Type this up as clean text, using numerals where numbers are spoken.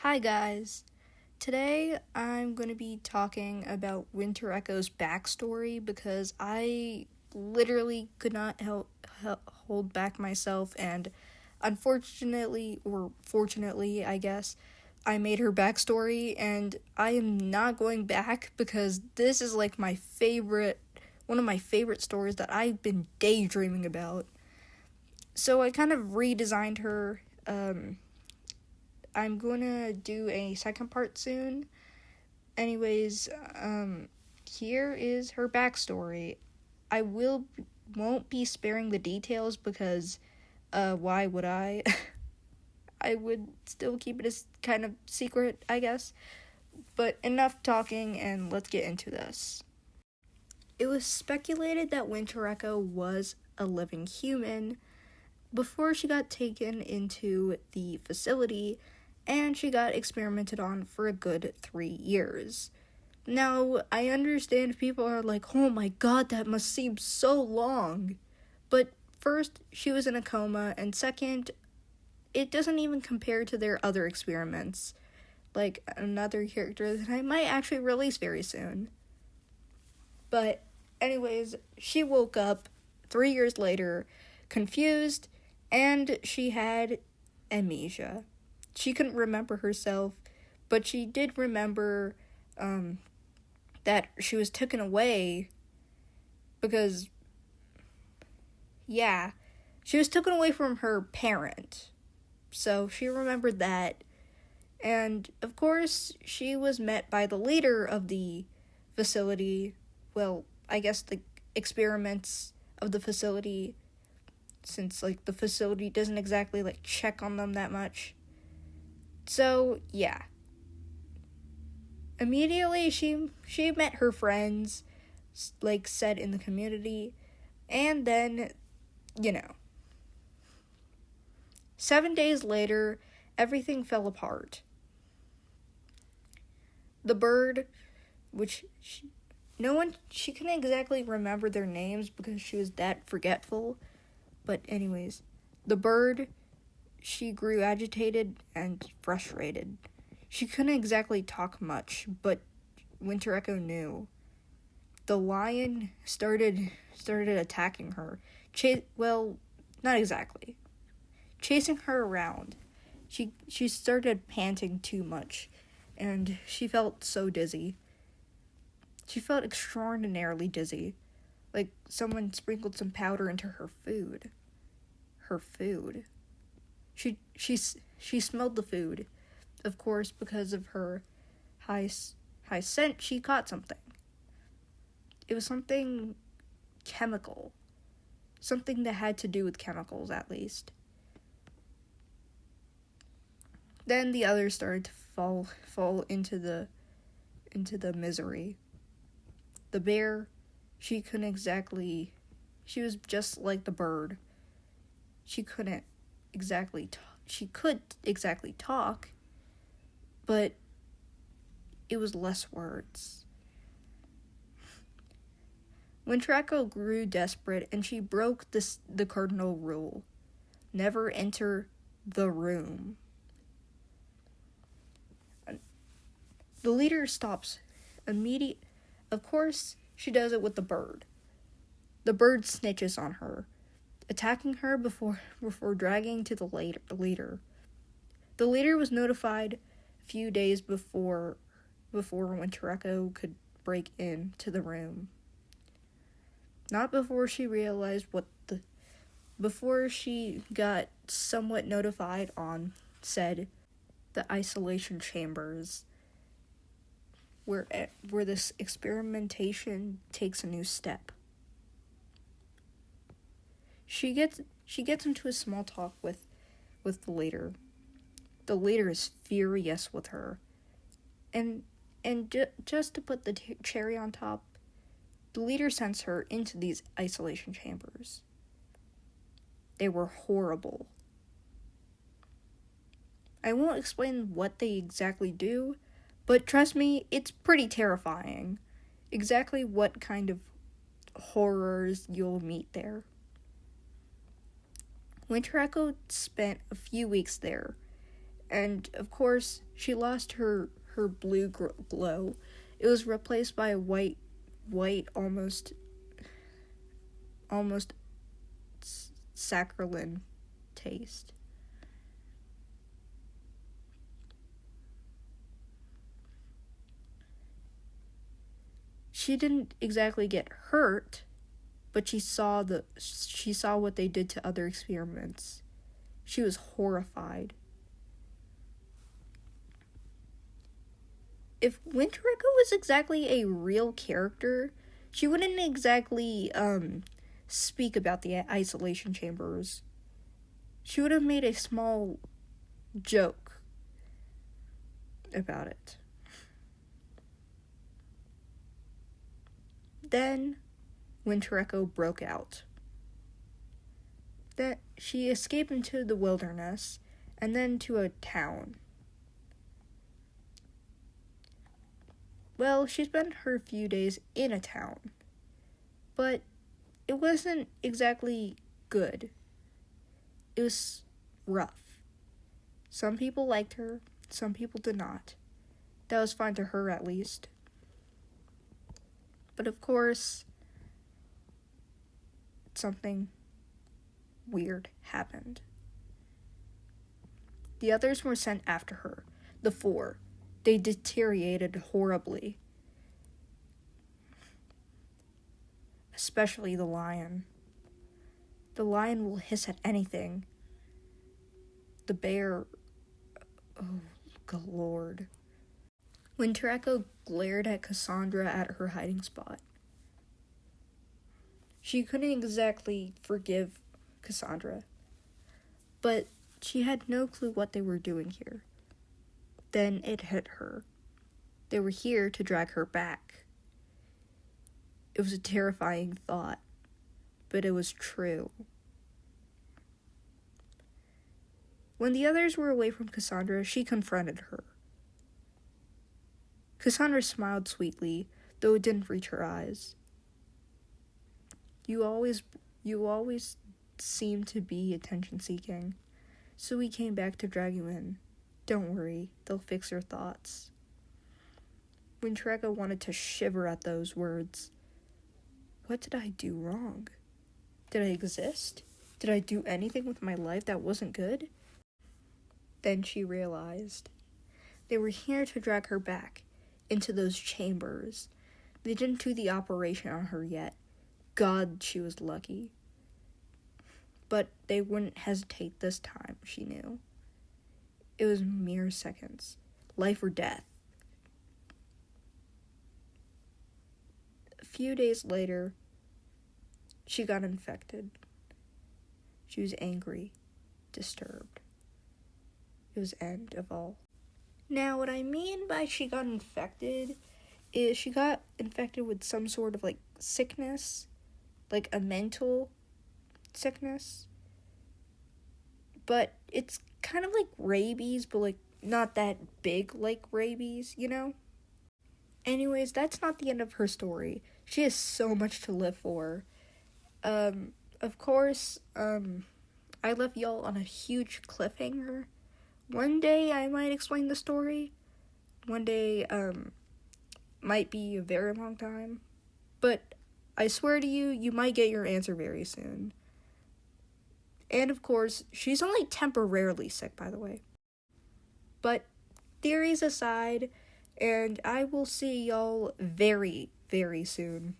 Hi guys! Today I'm going to be talking about Winter Echo's backstory because I literally could not hold back myself, and unfortunately, or fortunately I guess, I made her backstory, and I am not going back because this is like one of my favorite stories that I've been daydreaming about. So I kind of redesigned her. I'm gonna do a second part soon. Anyways, here is her backstory. I won't be sparing the details because, why would I? I would still keep it as kind of secret, I guess. But enough talking, and let's get into this. It was speculated that Winter Echo was a living human before she got taken into the facility, and she got experimented on for a good 3 years. Now, I understand people are like, oh my god, that must seem so long. But first, she was in a coma, and second, it doesn't even compare to their other experiments. Like another character that I might actually release very soon. But, anyways, she woke up 3 years later, confused, and she had amnesia. She couldn't remember herself, but she did remember that she was taken away because, she was taken away from her parent. So she remembered that. And, of course, she was met by the leader of the facility. Well, I guess the experiments of the facility, since, the facility doesn't exactly, check on them that much. So, yeah. Immediately, she met her friends, said in the community, and then, 7 days later, everything fell apart. The bird, which she couldn't exactly remember their names because she was that forgetful, but anyways, the bird, she grew agitated and frustrated. She couldn't exactly talk much, but Winter Echo knew. The lion started attacking her. Not exactly. Chasing her around. She started panting too much, and she felt so dizzy. She felt extraordinarily dizzy, like someone sprinkled some powder into her food. Her food. She smelled the food. Of course, because of her high scent, she caught something. It was something chemical. Something that had to do with chemicals, at least. Then the others started to fall into the misery. The bear, she was just like the bird. She could exactly talk, but it was less words. Winter Echo grew desperate, and she broke the cardinal rule. Never enter the room. The leader stops Of course, she does it with the bird. The bird snitches on her, attacking her before dragging to the leader. The leader was notified a few days before Winter Echo could break into the room. Not before she realized before she got somewhat notified on the isolation chambers, where this experimentation takes a new step. She gets into a small talk with the leader. The leader is furious with her, and just to put the cherry on top, the leader sends her into these isolation chambers. They were horrible. I won't explain what they exactly do, but trust me, it's pretty terrifying. Exactly what kind of horrors you'll meet there. Winter Echo spent a few weeks there, And, of course, she lost her blue glow. It was replaced by a white, almost saccharine taste. She didn't exactly get hurt, but she saw what they did to other experiments. She was horrified. If Winter Echo was exactly a real character, she wouldn't exactly speak about the isolation chambers. She would have made a small joke about it. Then Winter Echo broke out. That she escaped into the wilderness and then to a town. Well, she spent her few days in a town, but it wasn't exactly good. It was rough. Some people liked her, some people did not. That was fine to her, at least. But of course, something weird happened. The others were sent after her, the 4. They deteriorated horribly. Especially the lion. The lion will hiss at anything. The bear... oh, good lord. Winter Echo glared at Cassandra at her hiding spot. She couldn't exactly forgive Cassandra, but she had no clue what they were doing here. Then it hit her. They were here to drag her back. It was a terrifying thought, but it was true. When the others were away from Cassandra, she confronted her. Cassandra smiled sweetly, though it didn't reach her eyes. You always seem to be attention-seeking, so we came back to drag you in. Don't worry, they'll fix your thoughts. Winter Echo wanted to shiver at those words. What did I do wrong? Did I exist? Did I do anything with my life that wasn't good? Then she realized. They were here to drag her back into those chambers. They didn't do the operation on her yet. God, she was lucky. But they wouldn't hesitate this time, she knew. It was mere seconds. Life or death. A few days later, she got infected. She was angry, disturbed. It was the end of all. Now, what I mean by she got infected is she got infected with some sort of, sickness. Like a mental sickness. But it's kind of like rabies, but, not that big like rabies, you know? Anyways, that's not the end of her story. She has so much to live for. Of course, I left y'all on a huge cliffhanger. One day I might explain the story. One day, might be a very long time. But I swear to you, you might get your answer very soon. And of course, she's only temporarily sick, by the way. But theories aside, and I will see y'all very, very soon.